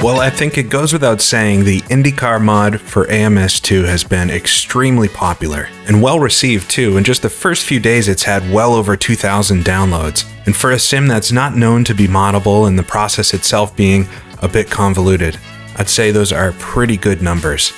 Well, I think it goes without saying the IndyCar mod for AMS2 has been extremely popular and well received too. In just the first few days, it's had well over 2,000 downloads. And for a sim that's not known to be moddable and the process itself being a bit convoluted, I'd say those are pretty good numbers.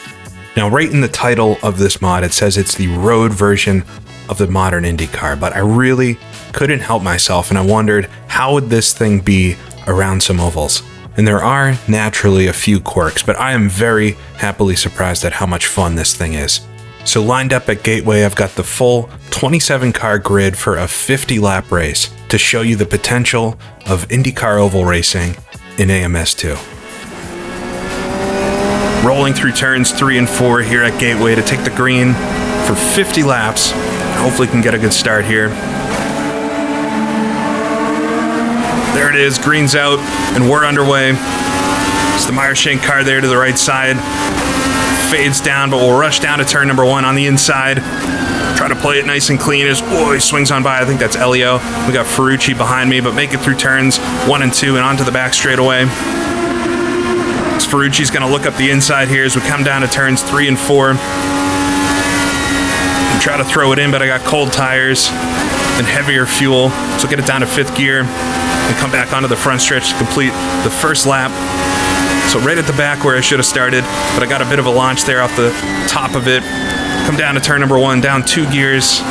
Now, right in the title of this mod, it says it's the road version of the modern IndyCar, but I really couldn't help myself and I wondered, how would this thing be around some ovals? And there are naturally a few quirks, but I am very happily surprised at how much fun this thing is. So lined up at Gateway, I've got the full 27 car grid for a 50 lap race to show you the potential of IndyCar oval racing in AMS2. Rolling through turns 3 and 4 here at Gateway to take the green for 50 laps. Hopefully can get a good start here. There it is, green's out, and we're underway. It's the Meyer-Shank car there to the right side. Fades down, but we'll rush down to turn number 1 on the inside. Try to play it nice and clean as, he swings on by. I think that's Elio. We got Ferrucci behind me, but make it through turns 1 and 2 and onto the back straightaway. So Ferrucci's gonna look up the inside here as we come down to turns 3 and 4. And try to throw it in, but I got cold tires and heavier fuel, so get it down to 5th gear. And come back onto the front stretch to complete the first lap. So right at the back where I should have started, but I got a bit of a launch there off the top of it. Come down to turn number 1, down 2 gears. And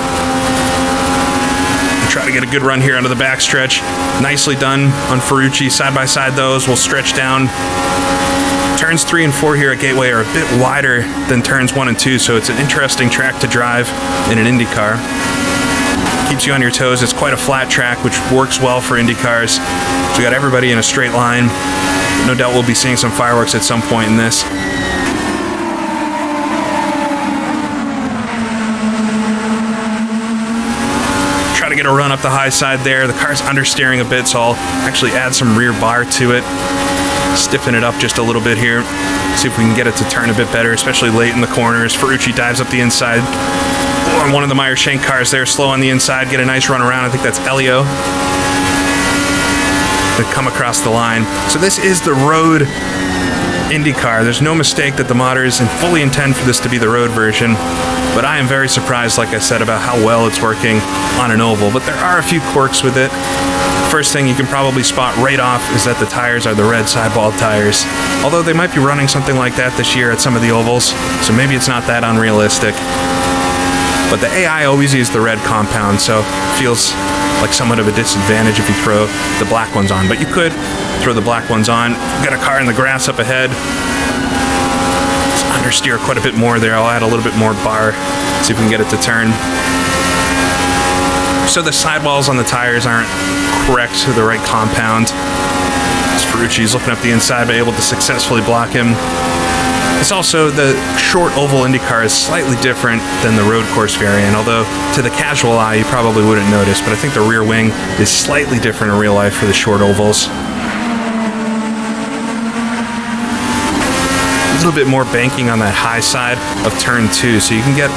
try to get a good run here onto the back stretch. Nicely done on Ferrucci. Side by side those, we'll stretch down. Turns 3 and 4 here at Gateway are a bit wider than turns 1 and 2, so it's an interesting track to drive in an IndyCar. Keeps you on your toes. It's quite a flat track, which works well for IndyCars. So we got everybody in a straight line. No doubt we'll be seeing some fireworks at some point in this. Try to get a run up the high side there. The car's understeering a bit, so I'll actually add some rear bar to it. Stiffen it up just a little bit here. See if we can get it to turn a bit better, especially late in the corners. Ferrucci dives up the inside. On one of the Meyer-Shank cars there, slow on the inside, get a nice run around. I think that's Elio. They come across the line. So this is the road IndyCar. There's no mistake that the modders fully intend for this to be the road version, but I am very surprised, like I said, about how well it's working on an oval. But there are a few quirks with it. First thing you can probably spot right off is that the tires are the red sidewall tires. Although they might be running something like that this year at some of the ovals, so maybe it's not that unrealistic. But the AI always uses the red compound, so it feels like somewhat of a disadvantage if you throw the black ones on. But you could throw the black ones on. Got a car in the grass up ahead. Let's understeer quite a bit more there. I'll add a little bit more bar, see if we can get it to turn. So the sidewalls on the tires aren't correct to the right compound. Ferrucci's looking up the inside, but able to successfully block him. It's also, the short oval IndyCar is slightly different than the road course variant, although to the casual eye you probably wouldn't notice, but I think the rear wing is slightly different in real life for the short ovals. A little bit more banking on that high side of turn 2, so you can get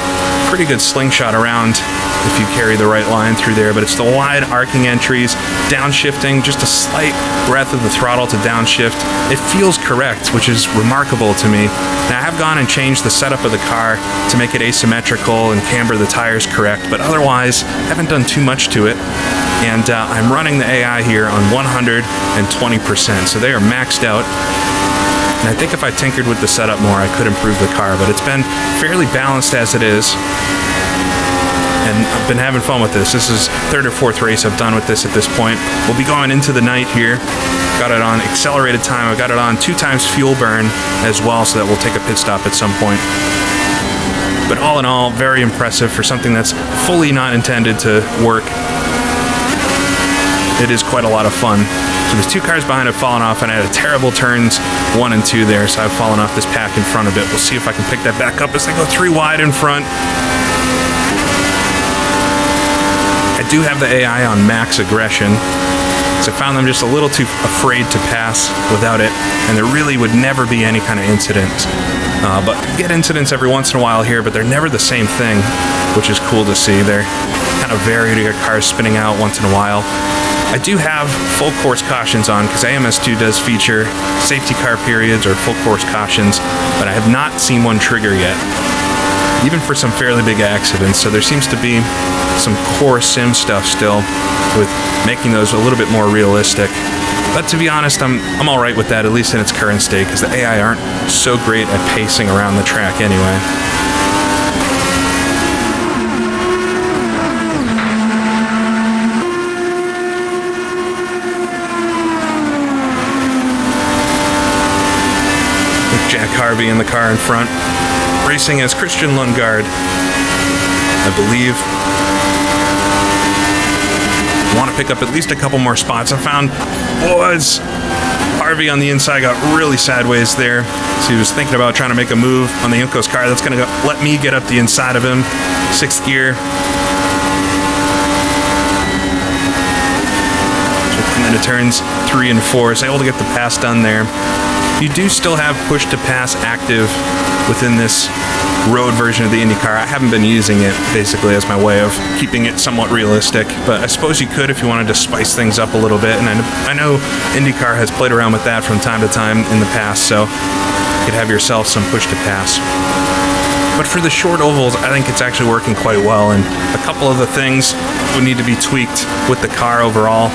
pretty good slingshot around if you carry the right line through there, but it's the wide arcing entries, downshifting, just a slight breath of the throttle to downshift. It feels correct, which is remarkable to me. Now, I have gone and changed the setup of the car to make it asymmetrical and camber the tires correct, but otherwise, I haven't done too much to it. And I'm running the AI here on 120%, so they are maxed out. And I think if I tinkered with the setup more, I could improve the car, but it's been fairly balanced as it is. And I've been having fun with this. This is 3rd or 4th race I've done with this at this point. We'll be going into the night here. Got it on accelerated time. I've got it on 2 times fuel burn as well, so that we'll take a pit stop at some point. But all in all, very impressive for something that's fully not intended to work. It is quite a lot of fun. So there's 2 cars behind have fallen off, and I had a terrible turns 1 and 2 there, so I've fallen off this pack in front of it. We'll see if I can pick that back up as they go 3 wide in front. I do have the AI on max aggression, so I found them just a little too afraid to pass without it, and there really would never be any kind of incidents. But you get incidents every once in a while here, but they're never the same thing, which is cool to see. They're kind of varied. You got cars spinning out once in a while. I do have full course cautions on because AMS2 does feature safety car periods or full course cautions, but I have not seen one trigger yet, even for some fairly big accidents. So there seems to be some core sim stuff still with making those a little bit more realistic. But to be honest, I'm all right with that, at least in its current state, because the AI aren't so great at pacing around the track anyway. Jack Harvey in the car in front, racing as Christian Lundgaard, I believe. Want to pick up at least a couple more spots. I found Harvey on the inside got really sideways there, so he was thinking about trying to make a move on the Junko's car. That's going to let me get up the inside of him. 6th gear. So into turns 3 and 4, so able to get the pass done there. You do still have push to pass active within this road version of the IndyCar. I haven't been using it basically as my way of keeping it somewhat realistic, but I suppose you could if you wanted to spice things up a little bit. And I know IndyCar has played around with that from time to time in the past, so you could have yourself some push to pass. But for the short ovals, I think it's actually working quite well, and a couple of the things would need to be tweaked with the car overall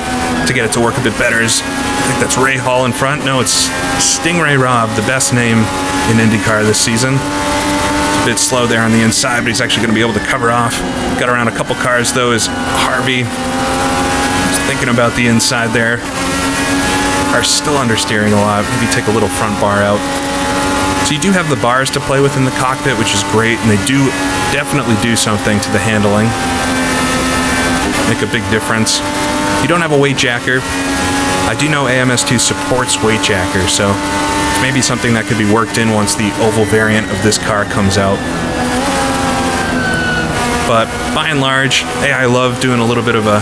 to get it to work a bit better. I think that's Ray Hall in front. No, it's Stingray Robb, the best name in IndyCar this season. It's a bit slow there on the inside, but he's actually going to be able to cover off. Got around a couple cars, though, is Harvey. Just thinking about the inside there. Car's still understeering a lot. Maybe take a little front bar out. So you do have the bars to play with in the cockpit, which is great, and they do definitely do something to the handling. Make a big difference. You don't have a weight jacker. I do know AMS2 supports weight jacker, so it's maybe something that could be worked in once the oval variant of this car comes out. But by and large, AI love doing a little bit of a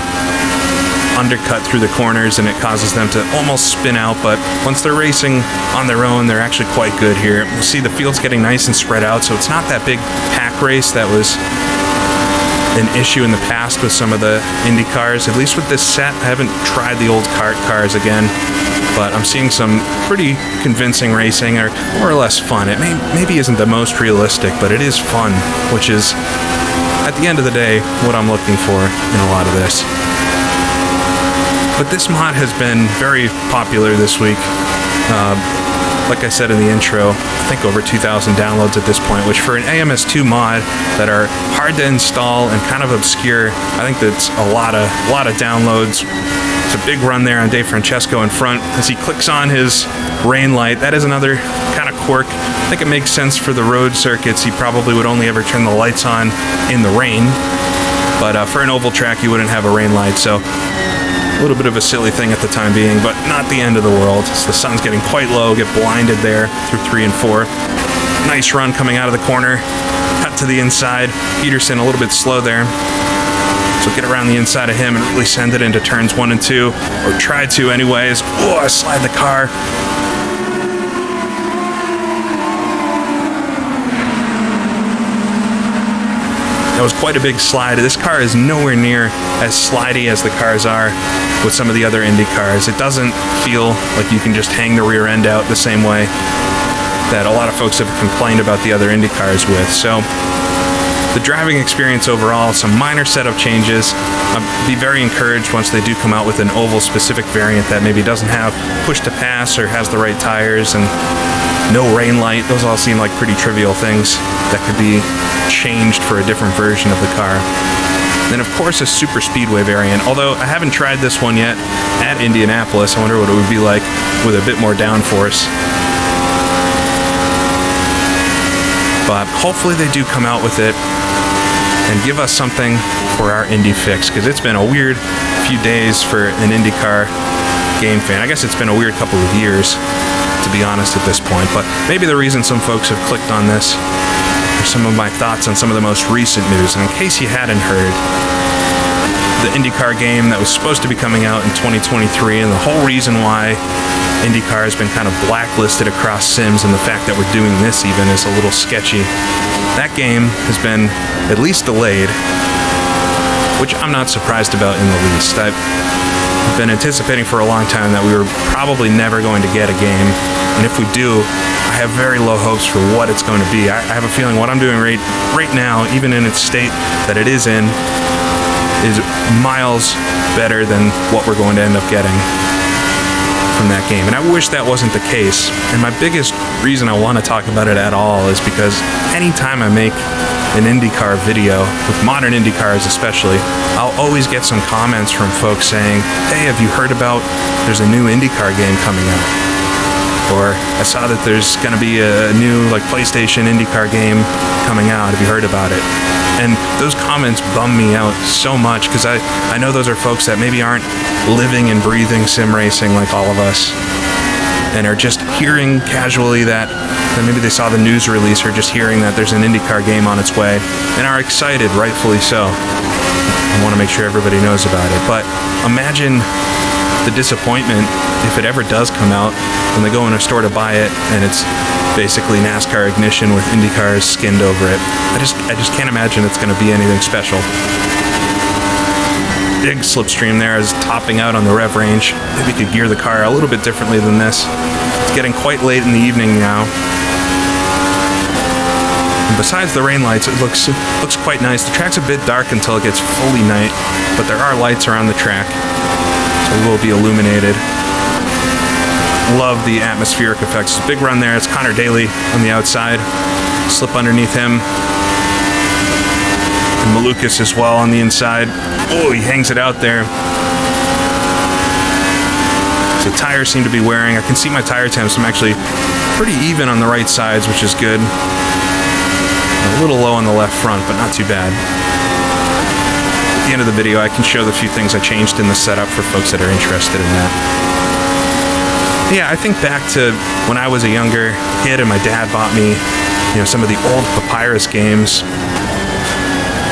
undercut through the corners, and it causes them to almost spin out, but once they're racing on their own, they're actually quite good here. We'll see the field's getting nice and spread out, so it's not that big pack race that was an issue in the past with some of the Indy cars. At least with this set, I haven't tried the old kart cars again, but I'm seeing some pretty convincing racing, or more or less fun. It maybe isn't the most realistic, but it is fun, which is, at the end of the day, what I'm looking for in a lot of this. But this mod has been very popular this week. Like I said in the intro, I think over 2,000 downloads at this point, which for an AMS2 mod that are hard to install and kind of obscure, I think that's a lot of downloads. It's a big run there on Dave Francesco in front as he clicks on his rain light. That is another kind of quirk. I think it makes sense for the road circuits. He probably would only ever turn the lights on in the rain, but for an oval track, you wouldn't have a rain light, so a little bit of a silly thing at the time being, but not the end of the world. So the sun's getting quite low, get blinded there through 3 and 4. Nice run coming out of the corner. Cut to the inside. Peterson a little bit slow there. So get around the inside of him and really send it into turns 1 and 2, or try to anyways. Oh, I slide the car. That was quite a big slide. This car is nowhere near as slidey as the cars are with some of the other Indy cars. It doesn't feel like you can just hang the rear end out the same way that a lot of folks have complained about the other Indy cars with. So the driving experience overall, some minor setup changes. I'd be very encouraged once they do come out with an oval specific variant that maybe doesn't have push to pass or has the right tires and no rain light. Those all seem like pretty trivial things that could be changed for a different version of the car. Then of course a super speedway variant, although I haven't tried this one yet at Indianapolis. I wonder what it would be like with a bit more downforce. But hopefully they do come out with it and give us something for our Indy fix, because it's been a weird few days for an IndyCar game fan. I guess it's been a weird couple of years, to be honest, at this point, but maybe the reason some folks have clicked on this are some of my thoughts on some of the most recent news. And in case you hadn't heard, the IndyCar game that was supposed to be coming out in 2023, and the whole reason why IndyCar has been kind of blacklisted across sims, and the fact that we're doing this even is a little sketchy. That game has been at least delayed, which I'm not surprised about in the least. I've been anticipating for a long time that we were probably never going to get a game, and if we do, I have very low hopes for what it's going to be. I have a feeling what I'm doing right now, even in its state that it is in, is miles better than what we're going to end up getting from that game. And I wish that wasn't the case. And my biggest reason I want to talk about it at all is because anytime I make an IndyCar video, with modern IndyCars especially, I'll always get some comments from folks saying, hey, have you heard about there's a new IndyCar game coming out? Or I saw that there's going to be a new PlayStation IndyCar game coming out. Have you heard about it? And those comments bum me out so much because I know those are folks that maybe aren't living and breathing sim racing like all of us, and are just hearing casually that maybe they saw the news release, or just hearing that there's an IndyCar game on its way, and are excited, rightfully so. I want to make sure everybody knows about it. But imagine the disappointment if it ever does come out when they go in a store to buy it and it's basically NASCAR Ignition with IndyCars skinned over it. I just can't imagine it's going to be anything special. Big slipstream there is topping out on the rev range. Maybe we could gear the car a little bit differently than this. It's getting quite late in the evening now. And besides the rain lights, it looks quite nice. The track's a bit dark until it gets fully night, but there are lights around the track, so we will be illuminated. Love the atmospheric effects. Big run there. It's Connor Daly on the outside. Slip underneath him. And Malukas as well on the inside. Oh, he hangs it out there. So tires seem to be wearing. I can see my tire temps. I'm actually pretty even on the right sides, which is good. A little low on the left front, but not too bad. At the end of the video, I can show the few things I changed in the setup for folks that are interested in that. Yeah, I think back to when I was a younger kid and my dad bought me, some of the old Papyrus games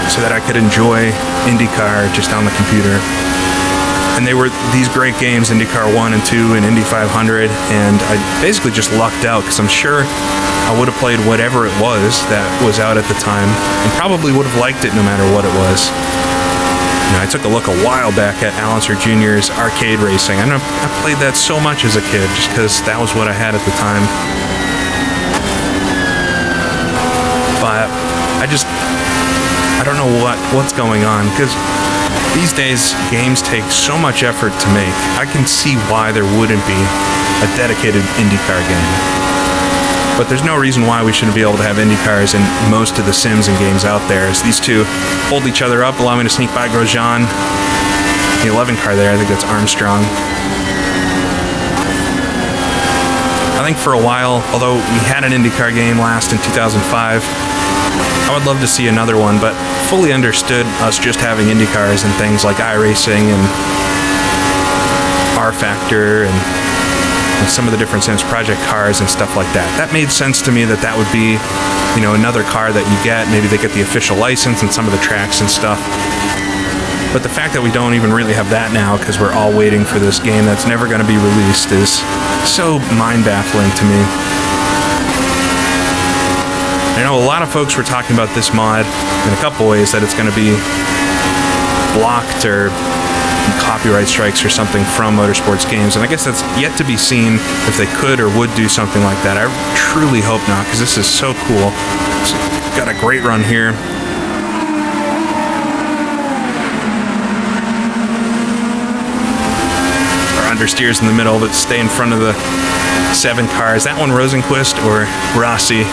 so that I could enjoy IndyCar just on the computer. And they were these great games, IndyCar 1 and 2 and Indy 500, and I basically just lucked out because I'm sure I would have played whatever it was that was out at the time and probably would have liked it no matter what it was. I took a look a while back at Allenser Jr.'s arcade racing. I played that so much as a kid just because that was what I had at the time. But I don't know what's going on, because these days games take so much effort to make. I can see why there wouldn't be a dedicated IndyCar game. But there's no reason why we shouldn't be able to have IndyCars in most of the sims and games out there. As these two hold each other up, allow me to sneak by Grosjean. The 11 car there, I think that's Armstrong. I think for a while, although we had an IndyCar game last in 2005, I would love to see another one, but fully understood us just having IndyCars and things like iRacing and R-Factor and some of the different Sims Project cars and stuff like that. That made sense to me that would be, another car that you get. Maybe they get the official license and some of the tracks and stuff. But the fact that we don't even really have that now because we're all waiting for this game that's never going to be released is so mind-baffling to me. I know a lot of folks were talking about this mod in a couple ways, that it's going to be blocked or copyright strikes or something from motorsports games, and I guess that's yet to be seen if they could or would do something like that. I truly hope not, because this is so cool. So, got a great run here. Our understeers in the middle that stay in front of the 7 cars. That one Rosenquist or Rossi.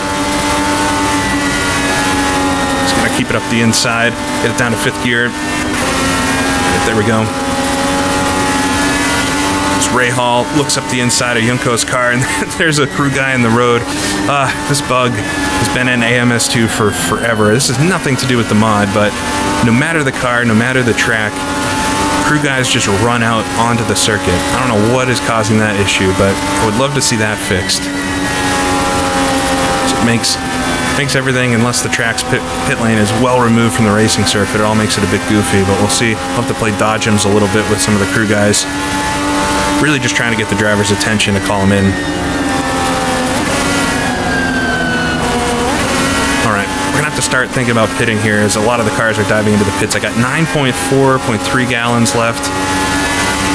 Just gonna keep it up the inside, get it down to 5th gear. There we go. Ray Hall looks up the inside of Junko's car, and there's a crew guy in the road. This bug has been in AMS2 for forever. This has nothing to do with the mod, but no matter the car, no matter the track, crew guys just run out onto the circuit. I don't know what is causing that issue, but I would love to see that fixed. So it makes everything, unless the track's pit lane is well removed from the racing circuit, it all makes it a bit goofy, but we'll see. I'll have to play dodgems a little bit with some of the crew guys. Really just trying to get the driver's attention to call them in. Alright, we're going to have to start thinking about pitting here, as a lot of the cars are diving into the pits. I got 9.4.3 gallons left.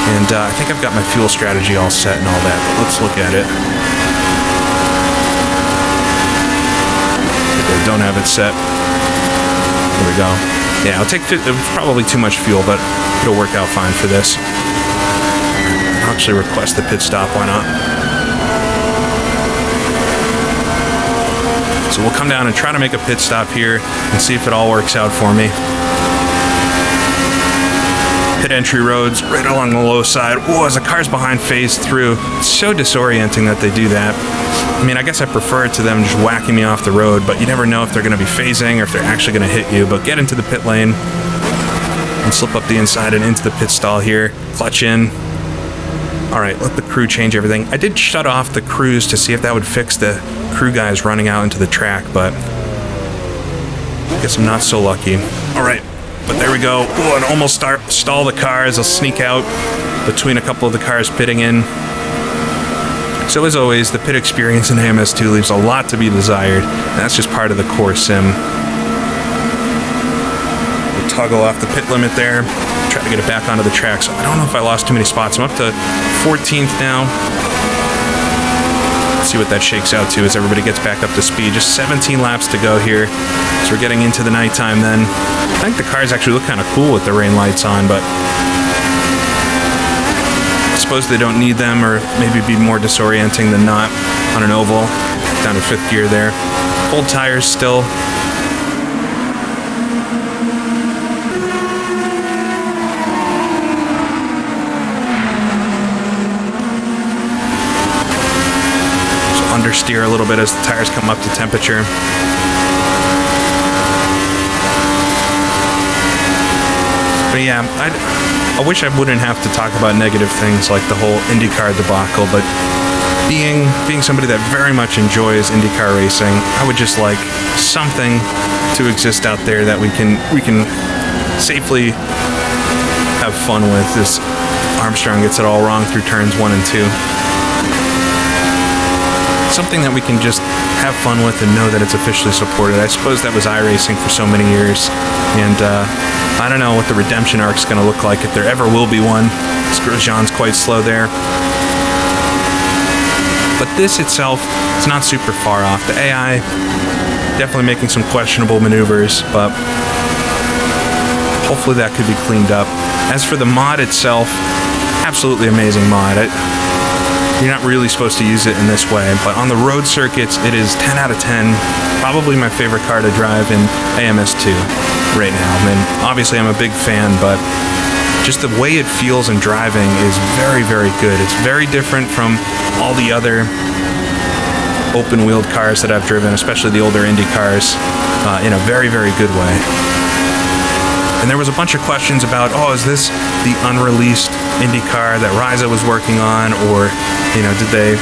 And I think I've got my fuel strategy all set and all that, but let's look at it. I don't have it set. There we go. Yeah, it was probably too much fuel, but it'll work out fine for this. I'll actually request the pit stop, why not? So we'll come down and try to make a pit stop here and see if it all works out for me. Pit entry roads right along the low side. Whoa, as the cars behind phase through. It's so disorienting that they do that. I mean, I guess I prefer it to them just whacking me off the road, but you never know if they're going to be phasing or if they're actually going to hit you. But get into the pit lane and slip up the inside and into the pit stall here. Clutch in. All right, let the crew change everything. I did shut off the crews to see if that would fix the crew guys running out into the track, but I guess I'm not so lucky. All right, but there we go. Oh, and almost stall the cars. I'll sneak out between a couple of the cars pitting in. So as always, the pit experience in AMS2 leaves a lot to be desired, and that's just part of the core sim. We'll toggle off the pit limit there, try to get it back onto the track. So I don't know if I lost too many spots. I'm up to 14th now. Let's see what that shakes out to as everybody gets back up to speed. Just 17 laps to go here. So we're getting into the nighttime then. I think the cars actually look kind of cool with the rain lights on, but I suppose they don't need them, or maybe be more disorienting than not on an oval. Down to 5th gear there. Old tires still. So understeer a little bit as the tires come up to temperature. But yeah, I wish I wouldn't have to talk about negative things like the whole IndyCar debacle, but being somebody that very much enjoys IndyCar racing, I would just like something to exist out there that we can safely have fun with. As Armstrong gets it all wrong through turns 1 and 2. Something that we can just have fun with and know that it's officially supported. I suppose that was iRacing for so many years, and I don't know what the redemption arc's going to look like, if there ever will be one. Grosjean's quite slow there. But this itself, it's not super far off. The AI definitely making some questionable maneuvers, but hopefully that could be cleaned up. As for the mod itself, absolutely amazing mod. You're not really supposed to use it in this way, but on the road circuits, it is 10 out of 10. Probably my favorite car to drive in AMS2 right now. I mean, obviously I'm a big fan, but just the way it feels in driving is very, very good. It's very different from all the other open-wheeled cars that I've driven, especially the older Indy cars, in a very, very good way. And there was a bunch of questions about, is this the unreleased IndyCar that Ryza was working on, or, did they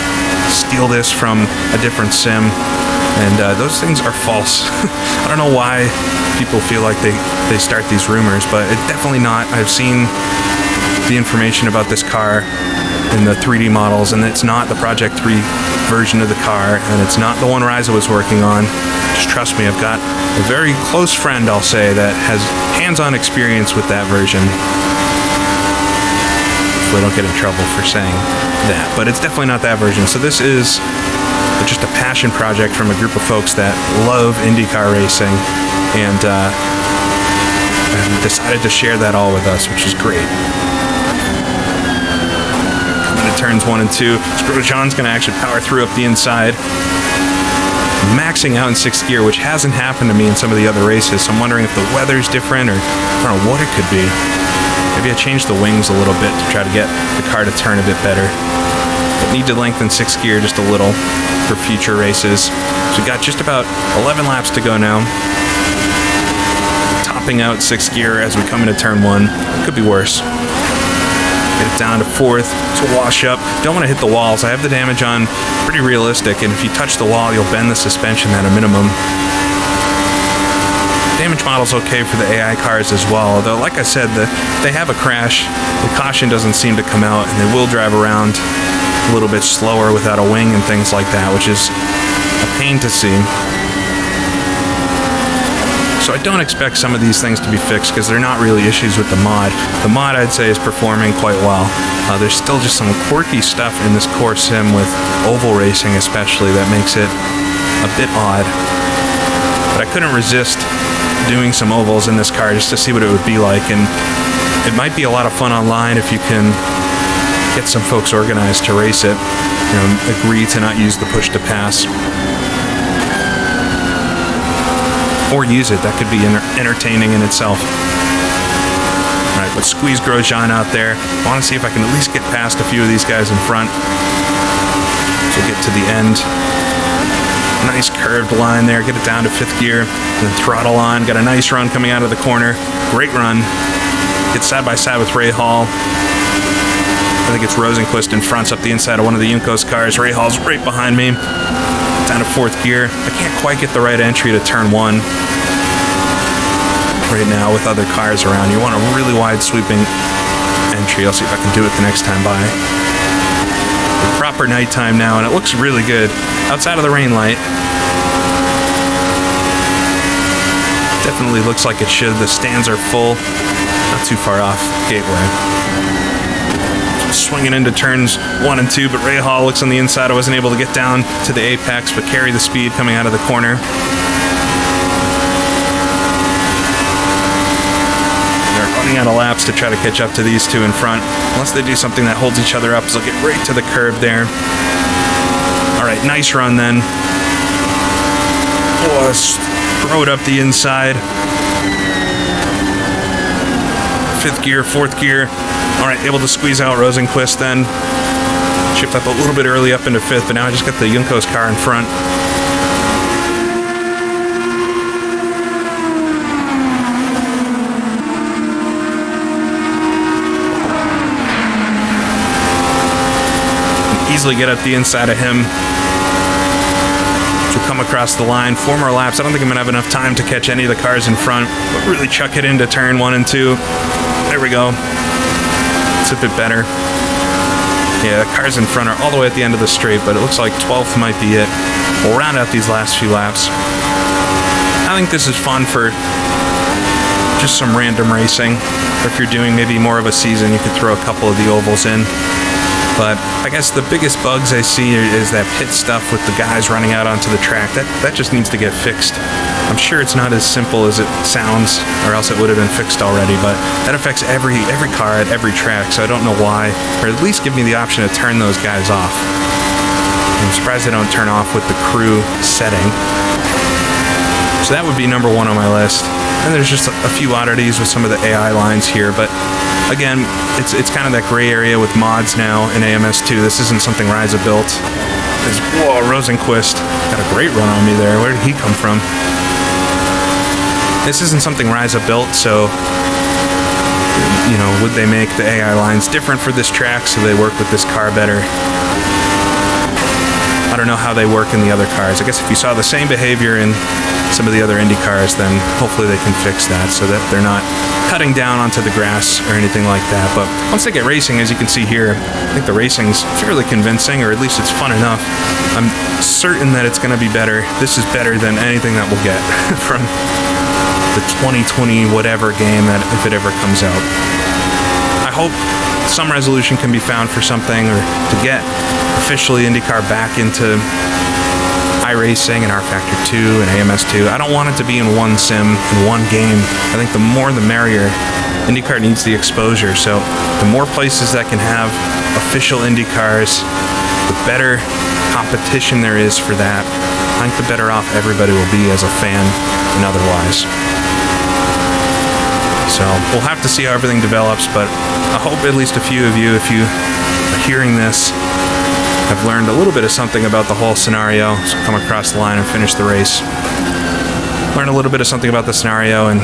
steal this from a different sim? And those things are false. I don't know why people feel like they start these rumors, but it's definitely not. I've seen the information about this car in the 3D models, and it's not the Project 3 version of the car, and it's not the one Ryza was working on. Just trust me, I've got a very close friend, I'll say, that has hands-on experience with that version. Hopefully I don't get in trouble for saying that, but it's definitely not that version. So this is just a passion project from a group of folks that love IndyCar racing, and decided to share that all with us, which is great. Coming to turns 1 and 2, Grosjean's going to actually power through up the inside, maxing out in 6th gear, which hasn't happened to me in some of the other races, so I'm wondering if the weather's different, or I don't know what it could be. Maybe I changed the wings a little bit to try to get the car to turn a bit better. But need to lengthen 6th gear just a little for future races. So we got just about 11 laps to go now. Topping out 6th gear as we come into turn 1. Could be worse. Get it down to 4th to wash up. Don't want to hit the walls. I have the damage on pretty realistic, and if you touch the wall, you'll bend the suspension at a minimum. Damage model's okay for the AI cars as well, although like I said, they have a crash. The caution doesn't seem to come out, and they will drive around a little bit slower without a wing and things like that, which is a pain to see. So I don't expect some of these things to be fixed because they're not really issues with the mod. The mod, I'd say, is performing quite well. There's still just some quirky stuff in this core sim with oval racing especially that makes it a bit odd. But I couldn't resist doing some ovals in this car just to see what it would be like, and it might be a lot of fun online if you can get some folks organized to race it. You know, agree to not use the push to pass. Or use it. That could be entertaining in itself. Alright, let's squeeze Grosjean out there. I want to see if I can at least get past a few of these guys in front. So we'll get to the end. Nice curved line there. Get it down to 5th gear. And then throttle on. Got a nice run coming out of the corner. Great run. Get side by side with Ray Hall. I think it's Heusinkveld in front's up the inside of one of the Juncos cars. Ray Hall's right behind me. Down to 4th gear. I can't quite get the right entry to turn 1 right now with other cars around. You want a really wide sweeping entry. I'll see if I can do it the next time by. Proper nighttime now, and it looks really good outside of the rain light. Definitely looks like it should. The stands are full, not too far off Gateway. Swinging into turns 1 and 2, but Ray Hall looks on the inside. I wasn't able to get down to the apex, but carry the speed coming out of the corner. They're running out of laps to try to catch up to these two in front. Unless they do something that holds each other up, so they'll get right to the curb there. Alright, nice run then. Oh, rode up the inside. 5th gear, 4th gear. Alright, able to squeeze out Heusinkveld then. Shift up a little bit early up into 5th, but now I just got the Juncos car in front. Can easily get up the inside of him. To come across the line. 4 more laps. I don't think I'm going to have enough time to catch any of the cars in front, but really chuck it into turn 1 and 2. There we go. It's a bit better. Yeah, the cars in front are all the way at the end of the straight, but it looks like 12th might be it. We'll round out these last few laps. I think this is fun for just some random racing. Or if you're doing maybe more of a season, you could throw a couple of the ovals in. But I guess the biggest bugs I see is that pit stuff with the guys running out onto the track. That just needs to get fixed. I'm sure it's not as simple as it sounds, or else it would have been fixed already, but that affects every car at every track, so I don't know why. Or at least give me the option to turn those guys off. I'm surprised they don't turn off with the crew setting. So that would be number 1 on my list. And there's just a few oddities with some of the AI lines here, but again, it's kind of that gray area with mods now in AMS2. This isn't something Ryza built. Whoa, Heusinkveld got a great run on me there. Where did he come from? This isn't something Ryza built, so you know, would they make the AI lines different for this track so they work with this car better? I don't know how they work in the other cars. I guess if you saw the same behavior in some of the other Indy cars, then hopefully they can fix that so that they're not cutting down onto the grass or anything like that. But once they get racing, as you can see here, I think the racing's fairly convincing, or at least it's fun enough. I'm certain that it's going to be better. This is better than anything that we'll get from the 2020 whatever game, that if it ever comes out. I hope some resolution can be found for something, or to get officially IndyCar back into iRacing and rFactor 2 and AMS2. I don't want it to be in one sim, in one game. I think the more the merrier. IndyCar needs the exposure, so the more places that can have official IndyCars, the better competition there is for that. I think the better off everybody will be as a fan and otherwise. So we'll have to see how everything develops, but I hope at least a few of you, if you are hearing this, have learned a little bit of something about the whole scenario, so come across the line and finish the race. Learn a little bit of something about the scenario, and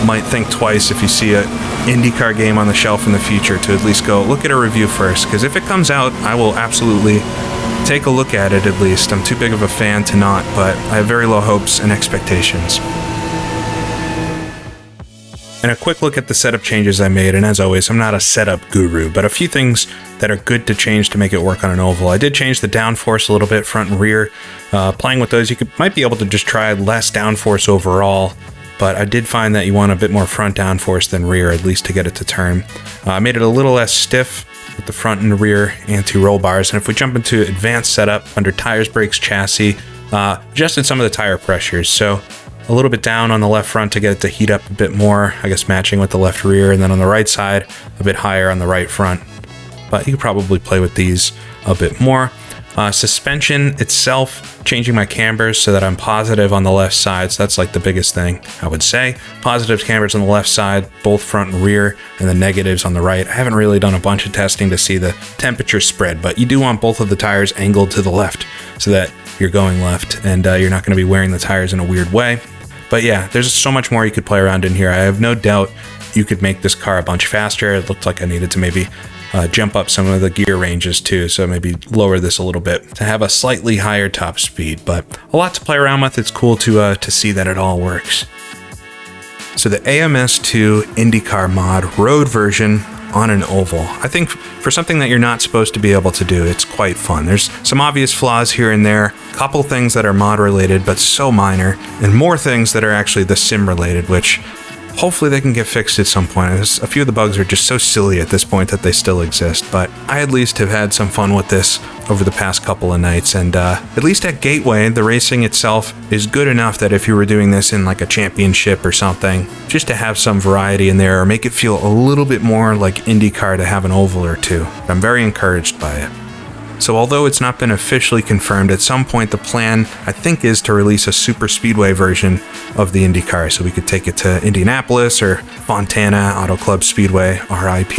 might think twice if you see an IndyCar game on the shelf in the future to at least go look at a review first, because if it comes out, I will absolutely take a look at it at least. I'm too big of a fan to not, but I have very low hopes and expectations. and a quick look at the setup changes I made. And as always, I'm not a setup guru, but a few things that are good to change to make it work on an oval. I did change the downforce a little bit, front and rear. Playing with those, might be able to just try less downforce overall, but I did find that you want a bit more front downforce than rear, at least to get it to turn. I made it a little less stiff with the front and rear anti-roll bars. And if we jump into advanced setup under tires, brakes, chassis, adjusted some of the tire pressures. So a little bit down on the left front to get it to heat up a bit more, I guess matching with the left rear, and then on the right side, a bit higher on the right front. But you could probably play with these a bit more. Suspension itself, changing my cambers so that I'm positive on the left side. So that's like the biggest thing, I would say. Positive cambers on the left side, both front and rear, and the negatives on the right. I haven't really done a bunch of testing to see the temperature spread, but you do want both of the tires angled to the left so that you're going left and you're not going to be wearing the tires in a weird way. But yeah, there's so much more you could play around in here. I have no doubt you could make this car a bunch faster. It looked like I needed to maybe jump up some of the gear ranges too, so maybe lower this a little bit to have a slightly higher top speed, but a lot to play around with. It's cool to see that it all works. So the AMS2 IndyCar mod road version on an oval. I think for something that you're not supposed to be able to do, it's quite fun. There's some obvious flaws here and there, a couple things that are mod related, but so minor, and more things that are actually the sim related, which hopefully they can get fixed at some point. A few of the bugs are just so silly at this point that they still exist, but I at least have had some fun with this over the past couple of nights, and at least at Gateway, the racing itself is good enough that if you were doing this in like a championship or something, just to have some variety in there or make it feel a little bit more like IndyCar to have an oval or two. I'm very encouraged by it. So although it's not been officially confirmed, at some point the plan, I think, is to release a super speedway version of the IndyCar, so we could take it to Indianapolis or Fontana Auto Club Speedway, RIP,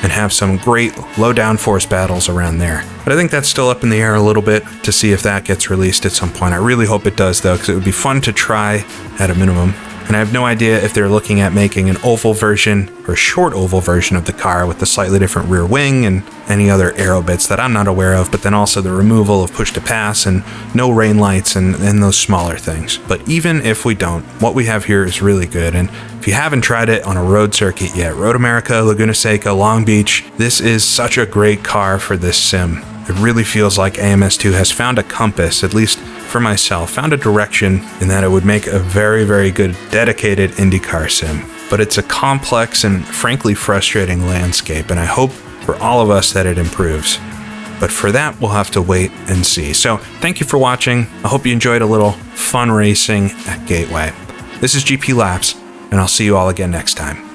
and have some great low downforce battles around there. But I think that's still up in the air a little bit to see if that gets released at some point. I really hope it does though, because it would be fun to try at a minimum. And I have no idea if they're looking at making an oval version or short oval version of the car with the slightly different rear wing and any other aero bits that I'm not aware of, but then also the removal of push to pass and no rain lights and those smaller things. But even if we don't, what we have here is really good. And if you haven't tried it on a road circuit yet, Road America, Laguna Seca, Long Beach, this is such a great car for this sim. It really feels like AMS2 has found a compass, at least for myself, found a direction in that it would make a very, very good dedicated IndyCar sim. But it's a complex and frankly frustrating landscape, and I hope for all of us that it improves. But for that, we'll have to wait and see. So thank you for watching. I hope you enjoyed a little fun racing at Gateway. This is GP Laps, and I'll see you all again next time.